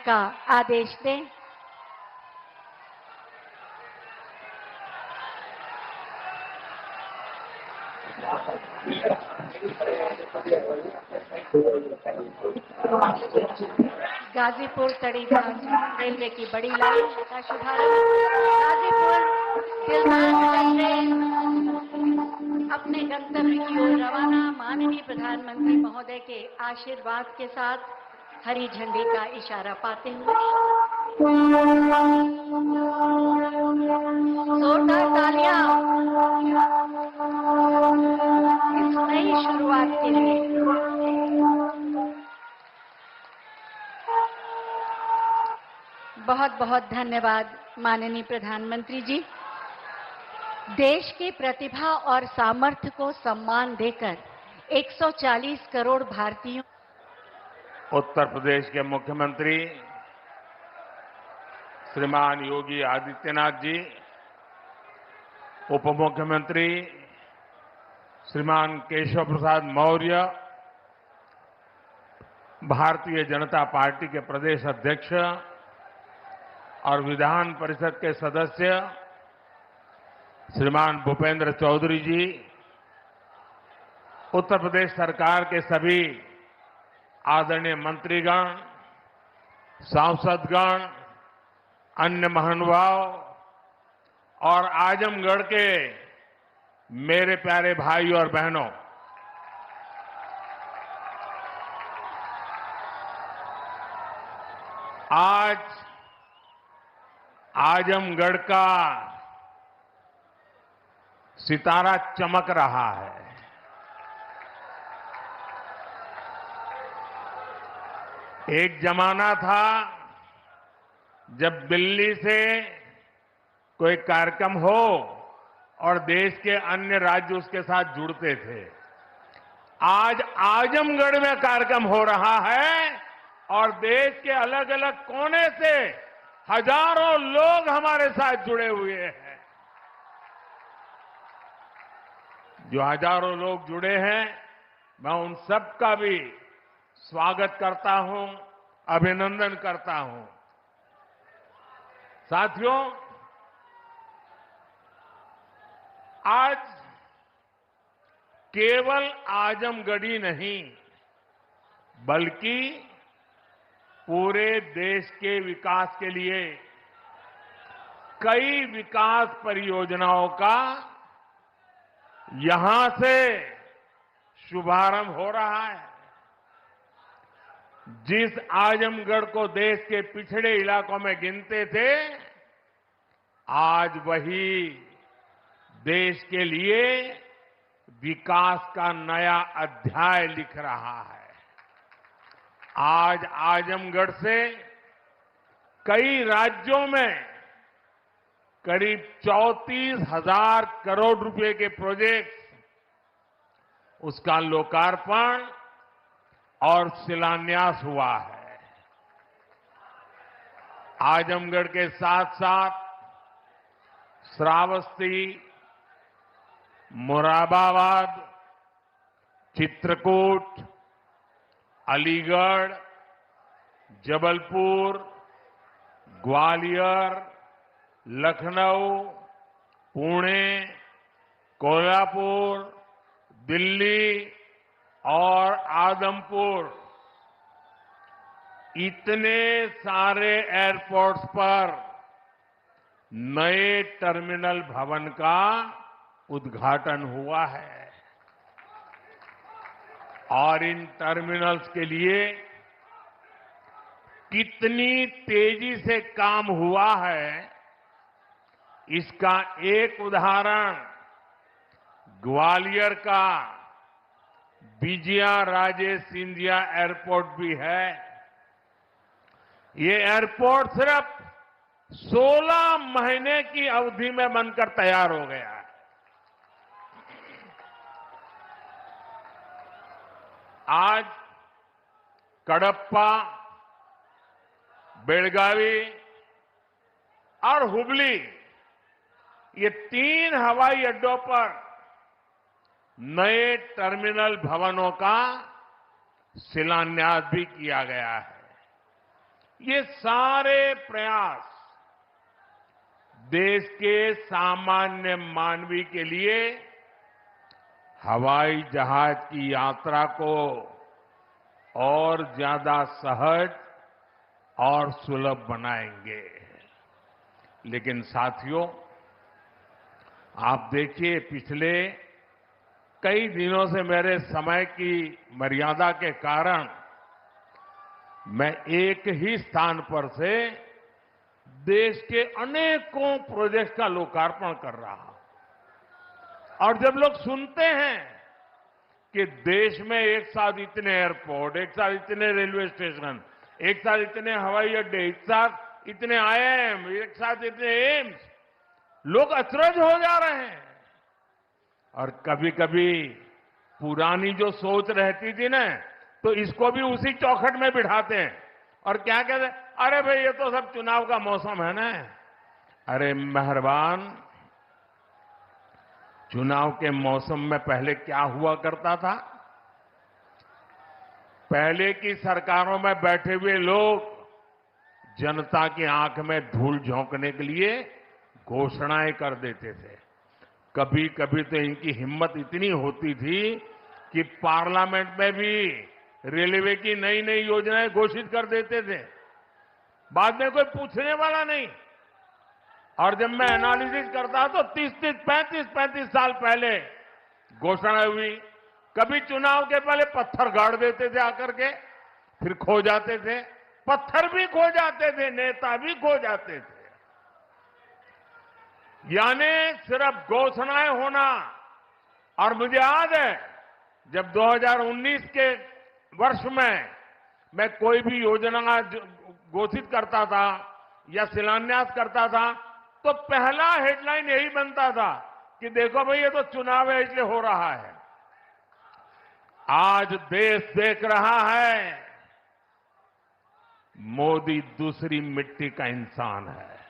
का आदेश दें। गाजीपुर तड़ीधार रेलवे की बड़ी लाइन का शुभारंभ। गाजीपुर दिलदार ट्रेन अपने गंतव्य की ओर रवाना। माननीय प्रधानमंत्री महोदय के आशीर्वाद के साथ हरी झंडी का इशारा पाते हुए जोरदार तालियां इस नई शुरुआत के लिए। बहुत बहुत धन्यवाद माननीय प्रधानमंत्री जी। देश की प्रतिभा और सामर्थ्य को सम्मान देकर 140 करोड़ भारतीयों। उत्तर प्रदेश के मुख्यमंत्री श्रीमान योगी आदित्यनाथ जी, उप मुख्यमंत्री श्रीमान केशव प्रसाद मौर्य, भारतीय जनता पार्टी के प्रदेश अध्यक्ष और विधान परिषद के सदस्य श्रीमान भूपेंद्र चौधरी जी, उत्तर प्रदेश सरकार के सभी आदरणीय मंत्रीगण, सांसदगण, अन्य महानुभाव और आजमगढ़ के मेरे प्यारे भाई और बहनों, आज आजमगढ़ का सितारा चमक रहा है। एक जमाना था जब दिल्ली से कोई कार्यक्रम हो और देश के अन्य राज्य उसके साथ जुड़ते थे। आज आजमगढ़ में कार्यक्रम हो रहा है और देश के अलग अलग कोने से हजारों लोग हमारे साथ जुड़े हुए हैं। जो हजारों लोग जुड़े हैं, मैं उन सब का भी स्वागत करता हूं, अभिनंदन करता हूं। साथियों, आज केवल आजमगढ़ी नहीं बल्कि पूरे देश के विकास के लिए कई विकास परियोजनाओं का यहां से शुभारंभ हो रहा है। जिस आजमगढ़ को देश के पिछड़े इलाकों में गिनते थे, आज वही देश के लिए विकास का नया अध्याय लिख रहा है। आज आजमगढ़ से कई राज्यों में करीब 34,000 करोड़ रुपए के प्रोजेक्ट्स, उसका लोकार्पण और शिलान्यास हुआ है। आजमगढ़ के साथ साथ श्रावस्ती, मुरादाबाद, चित्रकूट, अलीगढ़, जबलपुर, ग्वालियर, लखनऊ, पुणे, कोल्हापुर, दिल्ली और आदमपुर, इतने सारे एयरपोर्ट्स पर नए टर्मिनल भवन का उद्घाटन हुआ है। और इन टर्मिनल्स के लिए कितनी तेजी से काम हुआ है, इसका एक उदाहरण ग्वालियर का विजया राजे सिंधिया एयरपोर्ट भी है। ये एयरपोर्ट सिर्फ 16 महीने की अवधि में बनकर तैयार हो गया है। आज कडप्पा, बेलगावी और हुबली, ये 3 हवाई अड्डों पर नए टर्मिनल भवनों का शिलान्यास भी किया गया है। ये सारे प्रयास देश के सामान्य मानवी के लिए हवाई जहाज की यात्रा को और ज्यादा सहज और सुलभ बनाएंगे। लेकिन साथियों, आप देखिए, पिछले कई दिनों से मेरे समय की मर्यादा के कारण मैं एक ही स्थान पर से देश के अनेकों प्रोजेक्ट का लोकार्पण कर रहा हूं। और जब लोग सुनते हैं कि देश में एक साथ इतने एयरपोर्ट, एक साथ इतने रेलवे स्टेशन, एक साथ इतने हवाई अड्डे, एक साथ इतने आईआईएम, एक साथ इतने एम्स, लोग अचरज हो जा रहे हैं। और कभी कभी पुरानी जो सोच रहती थी ना, तो इसको भी उसी चौखट में बिठाते हैं और क्या कहते हैं, अरे भाई ये तो सब चुनाव का मौसम है ना। अरे मेहरबान, चुनाव के मौसम में पहले क्या हुआ करता था? पहले की सरकारों में बैठे हुए लोग जनता की आंख में धूल झोंकने के लिए घोषणाएं कर देते थे। कभी कभी तो इनकी हिम्मत इतनी होती थी कि पार्लियामेंट में भी रेलवे की नई नई योजनाएं घोषित कर देते थे, बाद में कोई पूछने वाला नहीं। और जब मैं एनालिसिस करता तो 35 साल पहले घोषणा हुई। कभी चुनाव के पहले पत्थर गाड़ देते थे आकर के, फिर खो जाते थे, पत्थर भी खो जाते थे, नेता भी खो जाते थे। यानी सिर्फ घोषणाएं होना। और मुझे याद है जब 2019 के वर्ष में मैं कोई भी योजना घोषित करता था या शिलान्यास करता था, तो पहला हेडलाइन यही बनता था कि देखो भाई, ये तो चुनाव है इसलिए हो रहा है। आज देश देख रहा है मोदी दूसरी मिट्टी का इंसान है।